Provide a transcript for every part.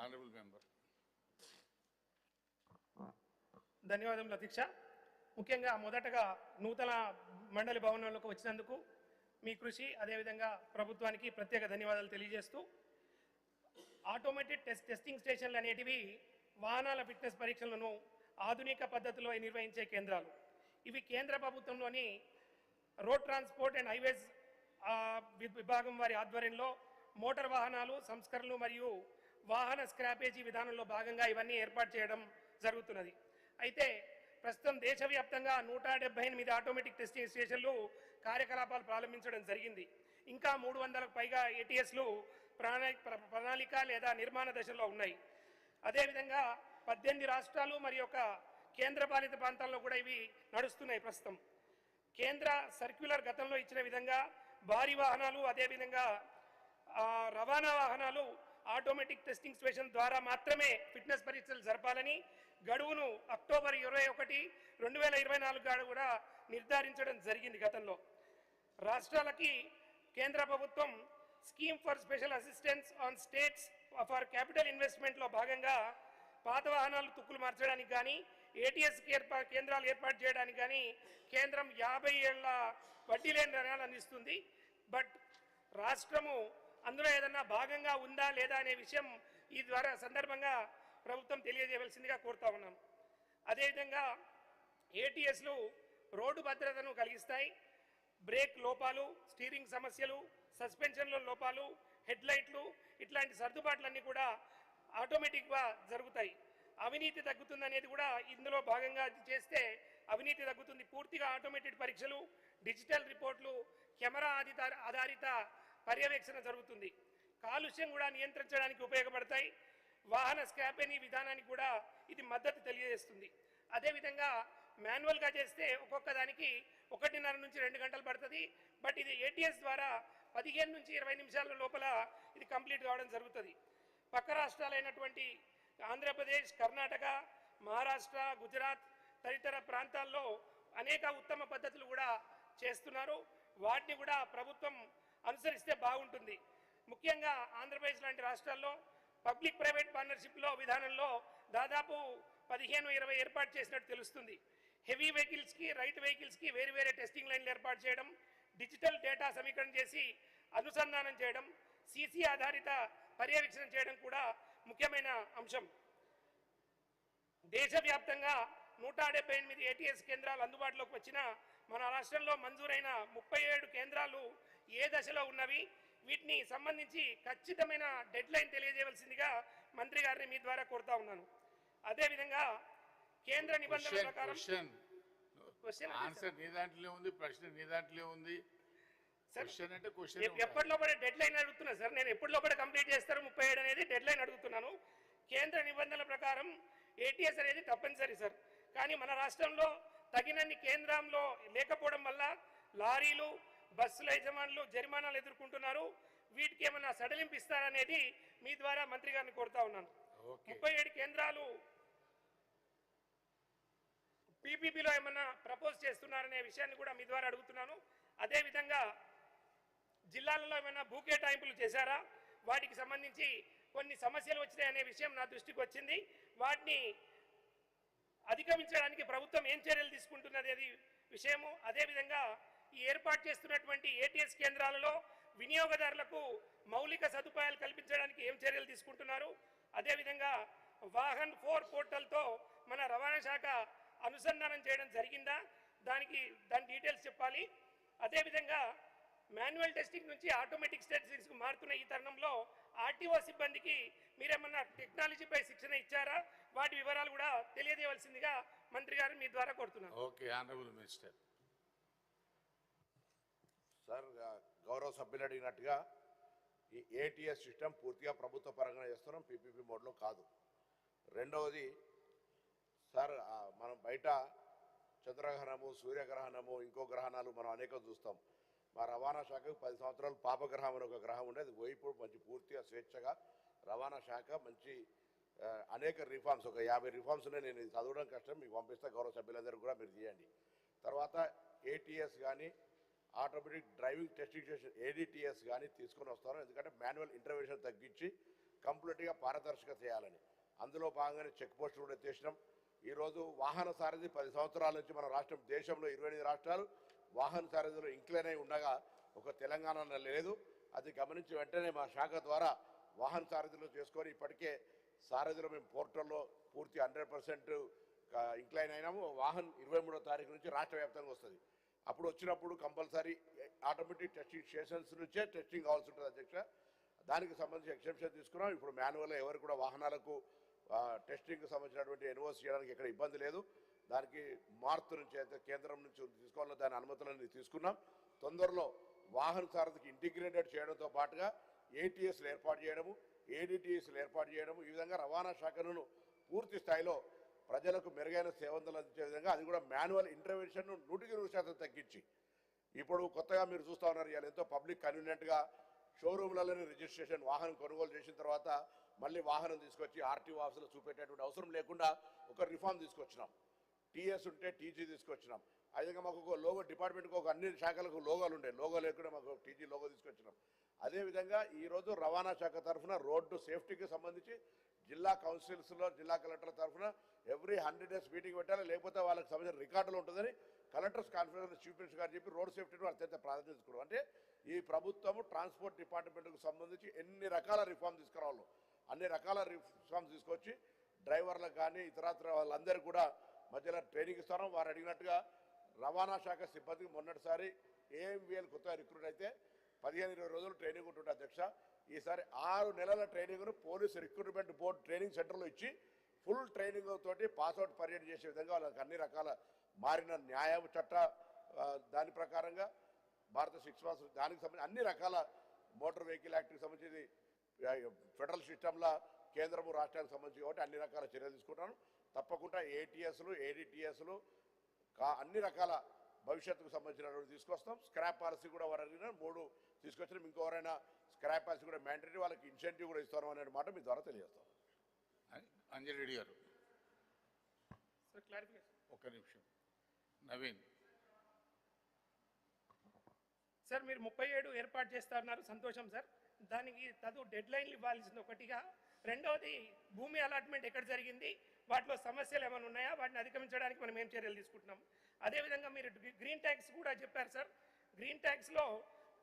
Honorable member. ధన్యవాదములు అధ్యక్ష. ముఖ్యంగా మొదటగా నూతన మండలి భవనంలోకి వచ్చినందుకు మీ కృషి అదేవిధంగా ప్రభుత్వానికి ప్రత్యేక ధన్యవాదాలు తెలియజేస్తూ, ఆటోమేటెడ్ టెస్టింగ్ స్టేషన్లు అనేటివి వాహనాల ఫిట్నెస్ పరీక్షలను ఆధునిక పద్ధతిలో నిర్వహించే కేంద్రాలు. ఇవి కేంద్ర ప్రభుత్వంలోని రోడ్ ట్రాన్స్పోర్ట్ అండ్ హైవేస్ విభాగం వారి ఆధ్వర్యంలో మోటార్ వాహనాలు సంస్కరణలు మరియు వాహన స్క్రాపేజీ విధానంలో భాగంగా ఇవన్నీ ఏర్పాటు చేయడం జరుగుతున్నది. అయితే ప్రస్తుతం దేశవ్యాప్తంగా 178 ఆటోమేటిక్ టెస్టింగ్ స్టేషన్లు కార్యకలాపాలు ప్రారంభించడం జరిగింది. ఇంకా 300కు పైగా ఏటీఎస్లు ప్రణాళిక లేదా నిర్మాణ దశలో ఉన్నాయి. అదేవిధంగా 18 రాష్ట్రాలు మరియు ఒక కేంద్రపాలిత ప్రాంతాల్లో కూడా ఇవి నడుస్తున్నాయి. ప్రస్తుతం కేంద్ర సర్క్యులర్ గతంలో ఇచ్చిన విధంగా భారీ వాహనాలు అదేవిధంగా రవాణా వాహనాలు ఆటోమేటిక్ టెస్టింగ్ స్టేషన్ ద్వారా మాత్రమే ఫిట్నెస్ పరీక్షలు జరపాలని గడువును అక్టోబర్ 21, 2024 కూడా నిర్ధారించడం జరిగింది. గతంలో రాష్ట్రాలకి కేంద్ర ప్రభుత్వం scheme for special assistance on states for capital ఇన్వెస్ట్మెంట్లో భాగంగా పాత వాహనాలు తుక్కులు మార్చడానికి కానీ ఏటీఎస్ కేంద్రాలు ఏర్పాటు చేయడానికి కానీ కేంద్రం 50 ఏళ్ల వడ్డీ లేని రుణాలు అందిస్తుంది. బట్ రాష్ట్రము అందులో ఏదన్నా భాగంగా ఉందా లేదా అనే విషయం ఈ ద్వారా సందర్భంగా ప్రభుత్వం తెలియజేయవలసిందిగా కోరుతా ఉన్నాం. అదేవిధంగా ఏటీఎస్లు రోడ్డు భద్రతను కలిగిస్తాయి. బ్రేక్ లోపాలు, స్టీరింగ్ సమస్యలు, సస్పెన్షన్ల లోపాలు, హెడ్లైట్లు ఇట్లాంటి సర్దుబాట్లన్నీ కూడా ఆటోమేటిక్గా జరుగుతాయి. అవినీతి తగ్గుతుంది అనేది కూడా ఇందులో భాగంగా చేస్తే అవినీతి తగ్గుతుంది. పూర్తిగా ఆటోమేటెడ్ పరీక్షలు, డిజిటల్ రిపోర్ట్లు, కెమెరా ఆధారిత పర్యవేక్షణ జరుగుతుంది. కాలుష్యం కూడా నియంత్రించడానికి ఉపయోగపడతాయి. వాహన స్క్రాపేజీ విధానానికి కూడా ఇది మద్దతు తెలియజేస్తుంది. అదేవిధంగా మాన్యువల్గా చేస్తే ఒక్కొక్క దానికి 1.5 నుంచి 2 గంటలు పడుతుంది. బట్ ఇది ఏటీఎస్ ద్వారా 15 నుంచి 20 నిమిషాల లోపల ఇది కంప్లీట్ కావడం జరుగుతుంది. పక్క రాష్ట్రాలైనటువంటి ఆంధ్రప్రదేశ్, కర్ణాటక, మహారాష్ట్ర, గుజరాత్ తదితర ప్రాంతాల్లో అనేక ఉత్తమ పద్ధతులు కూడా చేస్తున్నారు. వాటిని కూడా ప్రభుత్వం అనుసరిస్తే బాగుంటుంది. ముఖ్యంగా ఆంధ్రప్రదేశ్ లాంటి రాష్ట్రాల్లో పబ్లిక్ ప్రైవేట్ పార్ట్నర్షిప్లో విధానంలో దాదాపు 15-20 ఏర్పాటు చేసినట్టు తెలుస్తుంది. హెవీ వెహికల్స్కి, రైట్ వెహికల్స్కి వేరే టెస్టింగ్ లైన్లు ఏర్పాటు చేయడం, డిజిటల్ డేటా సమీకరణ చేసి అనుసంధానం చేయడం, సీసీ ఆధారిత పర్యవేక్షణ చేయడం కూడా ముఖ్యమైన అంశం. దేశవ్యాప్తంగా 178 ఏటీఎస్ కేంద్రాలు అందుబాటులోకి వచ్చిన మన రాష్ట్రంలో మంజూరైన 37 కేంద్రాలు ఏ దశలో ఉన్నవి, వీటిని సంబంధించి ఖచ్చితమైన డెడ్ లైన్ తెలియజేయవలసిందిగా మంత్రి గారిని మీ ద్వారా కోరుతా ఉన్నాను. అదేవిధంగా కేంద్ర నిబంధనల ప్రకారం ఎప్పటిలోపల డెడ్ లైన్ అడుగుతున్నా సార్. నేను ఎప్పటిలోపల కంప్లీట్ చేస్తారు 37 అనేది డెడ్ లైన్ అడుగుతున్నాను. కేంద్ర నిబంధనల ప్రకారం ఏటీఎస్ అనేది తప్పనిసరి సార్. కానీ మన రాష్ట్రంలో తగినన్ని కేంద్రంలో లేకపోవడం వల్ల లారీలు, బస్సుల యజమానులు జరిమానాలు ఎదుర్కొంటున్నారు. వీటికి ఏమన్నా సడలింపు ఇస్తారనేది మీ ద్వారా మంత్రి గారిని కోరుతా ఉన్నాను. 37 కేంద్రాలు పీపీపీలో ఏమన్నా ప్రపోజ్ చేస్తున్నారనే విషయాన్ని కూడా మీ ద్వారా అడుగుతున్నాను. అదేవిధంగా జిల్లాలలో ఏమైనా భూ కేటాయింపులు చేశారా, వాటికి సంబంధించి కొన్ని సమస్యలు వచ్చినాయి అనే విషయం నా దృష్టికి వచ్చింది. వాటిని అధిగమించడానికి ప్రభుత్వం ఏం చర్యలు తీసుకుంటున్నది అది విషయము. అదేవిధంగా ఈ ఏర్పాటు చేస్తున్నటువంటి ఏటీఎస్ కేంద్రాలలో వినియోగదారులకు మౌలిక సదుపాయాలు కల్పించడానికి ఏం చర్యలు తీసుకుంటున్నారు, అదేవిధంగా వాహన్ 4 పోర్టల్తో మన రవాణా శాఖ అనుసంధానం చేయడం జరిగిందా, దాని డీటెయిల్స్ చెప్పాలి. అదేవిధంగా మాన్యువల్ టెస్టింగ్ నుంచి ఆటోమేటిక్ టెస్టింగ్స్కు మారుతున్న ఈ తరుణంలో ఆర్టీఓ సిబ్బందికి మీరేమన్నా టెక్నాలజీపై శిక్షణ ఇచ్చారా, వాటి వివరాలు కూడా తెలియజేయవలసిందిగా మంత్రి గారు మీ ద్వారా కోరుతున్నాను. Okay, honourable minister. సార్, గౌరవ సభ్యులు అడిగినట్టుగా ఈ ఏటీఎస్ సిస్టమ్ పూర్తిగా ప్రభుత్వ పరంగా చేస్తున్నాం, పీపీపీ మోడ్లో కాదు. రెండవది సార్, మనం బయట చంద్రగ్రహణము, సూర్యగ్రహణము, ఇంకో గ్రహణాలు మనం అనేకం చూస్తాం. మా రవాణా శాఖకు 10 సంవత్సరాలు పాపగ్రహం అని ఒక గ్రహం ఉండేది, పోయిప్పుడు మంచి పూర్తిగా స్వేచ్ఛగా రవాణా శాఖ మంచి అనేక రిఫార్మ్స్, ఒక 50 రిఫార్మ్స్ ఉన్నాయి. నేను చదవడం కష్టం, మీకు పంపిస్తా. గౌరవ సభ్యులందరూ కూడా మీరు చేయండి. తర్వాత ఏటీఎస్ కానీ ఆటోమేటిక్ డ్రైవింగ్ టెస్టింగ్ స్టేషన్ ఏడీటీఎస్ కానీ తీసుకొని వస్తారు. ఎందుకంటే మాన్యువల్ ఇంటర్వెన్షన్ తగ్గించి కంప్లీట్గా పారదర్శక చేయాలని. అందులో భాగంగానే చెక్ పోస్టులు కూడా ఎత్తేసినాం. ఈరోజు వాహన సారథి 10 సంవత్సరాల నుంచి మన రాష్ట్రం దేశంలో 28 రాష్ట్రాలు వాహన సారథిలో ఇంక్లైన్ అయి ఉండగా ఒక తెలంగాణలో లేదు. అది గమనించి వెంటనే మా శాఖ ద్వారా వాహన సారథిలో చేసుకొని ఇప్పటికే సారథిలో మేము పోర్టల్లో పూర్తి 100% ఇంక్లైన్ అయినాము. వాహన్ 23వ తారీఖు నుంచి రాష్ట్ర వ్యాప్తంగా వస్తుంది. అప్పుడు వచ్చినప్పుడు కంపల్సరీ ఆటోమేటిక్ టెస్టింగ్ స్టేషన్స్ నుంచే టెస్టింగ్ కావాల్సి ఉంటుంది అధ్యక్ష. దానికి సంబంధించి ఎక్సెప్షన్ తీసుకున్నాం. ఇప్పుడు మాన్యువల్గా ఎవరు కూడా వాహనాలకు టెస్టింగ్కి సంబంధించినటువంటి ఎన్ఓసి చేయడానికి ఎక్కడ ఇబ్బంది లేదు. దానికి మార్త్ నుంచి అయితే కేంద్రం నుంచి తీసుకోవాలో దాని అనుమతులను తీసుకున్నాం. తొందరలో వాహన సారథికి ఇంటిగ్రేటెడ్ చేయడంతో పాటుగా ఏటీఎస్లు ఏర్పాటు చేయడము, ఏడిటిఎస్లు ఏర్పాటు చేయడము, ఈ విధంగా రవాణా శాఖను పూర్తి స్థాయిలో ప్రజలకు మెరుగైన సేవలు అందించే విధంగా అది కూడా మాన్యువల్ ఇంటర్వెన్షన్ 100% తగ్గించి ఇప్పుడు కొత్తగా మీరు చూస్తూ ఉన్నారు. ఇవాళ ఎంతో పబ్లిక్ కన్వీనియంట్గా షోరూమ్లలోనే రిజిస్ట్రేషన్ వాహనం కొనుగోలు చేసిన తర్వాత మళ్ళీ వాహనం తీసుకొచ్చి ఆర్టీఓ ఆఫీసులో చూపెట్టేటువంటి అవసరం లేకుండా ఒక రిఫార్మ్ తీసుకొచ్చినాం. టీఎస్ ఉంటే టీజీ తీసుకొచ్చినాం. అదేవిధంగా మాకు ఒక లోగో డిపార్ట్మెంట్కి ఒక అన్ని శాఖలకు లోగోలు ఉండే లోగో లేకుండా మాకు టీజీ లోగో తీసుకొచ్చినాం. అదేవిధంగా ఈరోజు రవాణా శాఖ తరఫున రోడ్డు సేఫ్టీకి సంబంధించి జిల్లా కౌన్సిల్స్లో జిల్లా కలెక్టర్ల తరఫున ఎవ్రీ 100 days మీటింగ్ పెట్టాలి. లేకపోతే వాళ్ళకి సంబంధించిన రికార్డులు ఉంటుందని కలెక్టర్స్ కాన్ఫరెన్స్ చీఫ్ మినిస్టర్ గారు చెప్పి రోడ్ సేఫ్టీని అత్యంత ప్రాధాన్యత తీసుకున్నాం. అంటే ఈ ప్రభుత్వము ట్రాన్స్పోర్ట్ డిపార్ట్మెంట్కు సంబంధించి ఎన్ని రకాల రిఫార్మ్ తీసుకురావాలో అన్ని రకాల రిఫార్మ్స్ తీసుకొచ్చి డ్రైవర్లకు కానీ ఇతరత్ర వాళ్ళందరికీ కూడా మధ్యలో ట్రైనింగ్ ఇస్తాను. వారు అడిగినట్టుగా రవాణా శాఖ సిబ్బందికి మొన్నటిసారి ఏఎంవిఎల్ కొత్తగా రిక్రూట్ అయితే 15-20 రోజులు ట్రైనింగ్ ఉంటుండే అధ్యక్ష. ఈసారి 6 నెలల ట్రైనింగ్ను పోలీస్ రిక్రూట్మెంట్ బోర్డు ట్రైనింగ్ సెంటర్లో ఇచ్చి ఫుల్ ట్రైనింగ్ తోటి పాస్అవుట్ పర్యటన చేసే విధంగా వాళ్ళకి అన్ని రకాల మారిన న్యాయ చట్ట దాని ప్రకారంగా భారత శిక్షణ దానికి సంబంధించి అన్ని రకాల మోటార్ వెహికల్ యాక్ట్కి సంబంధించి ఫెడరల్ సిస్టంలో కేంద్రము రాష్ట్రానికి సంబంధించి కాబట్టి అన్ని రకాల చర్యలు తీసుకుంటాను. తప్పకుండా ఏటీఎస్లు ఏడిటిఎస్లు అన్ని రకాల భవిష్యత్తుకు సంబంధించినటువంటి తీసుకొస్తాం. స్క్రాప్ పాలసీ కూడా వారు అడిగిన 3 తీసుకొచ్చినాం. ఇంకెవరైనా స్క్రాప్ పాలసీ కూడా మ్యాండేటరీ వాళ్ళకి ఇన్సెంటివ్ కూడా ఇస్తాను అనే మాట మీ ద్వారా తెలియజేస్తాం. అంజలి రెడ్డి గారు సార్ క్లారిఫికేషన్. ఒక్క నిమిషం. నవీన్ సార్ మీరు 37 ఏర్పాటు చేస్తున్నారు, సంతోషం సార్. దానికి డెడ్ లైన్లు ఇవ్వాల్సింది ఒకటిగా. రెండవది భూమి అలాట్మెంట్ ఎక్కడ జరిగింది, వాటిలో సమస్యలు ఏమైనా ఉన్నాయా, వాటిని అధిగమించడానికి మనం ఏం చర్యలు తీసుకుంటున్నాం. అదేవిధంగా మీరు గ్రీన్ ట్యాక్స్ కూడా చెప్పారు సార్. గ్రీన్ ట్యాక్స్లో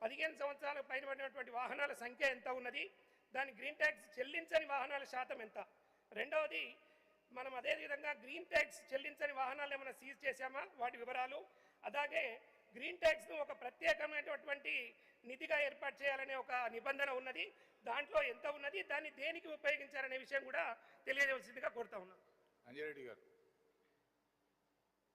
15 సంవత్సరాలకు పైన పడినటువంటి వాహనాల సంఖ్య ఎంత ఉన్నది, దాని గ్రీన్ ట్యాక్స్ చెల్లించని వాహనాల శాతం ఎంత. రెండవది మనం అదేవిధంగా గ్రీన్ ట్యాక్స్ చెల్లించని వాహనాలు ఏమైనా సీజ్ చేశామా, వాటి వివరాలు. అలాగే గ్రీన్ ట్యాక్స్ను ఒక ప్రత్యేకమైనటువంటి నిధిగా ఏర్పాటు చేయాలనే ఒక నిబంధన ఉన్నది, దాంట్లో ఎంత ఉన్నది, దాన్ని దేనికి ఉపయోగించాలనే విషయం కూడా తెలియజేయవలసిందిగా కోరుతా ఉన్నాను. అంజలి రెడ్డి గారు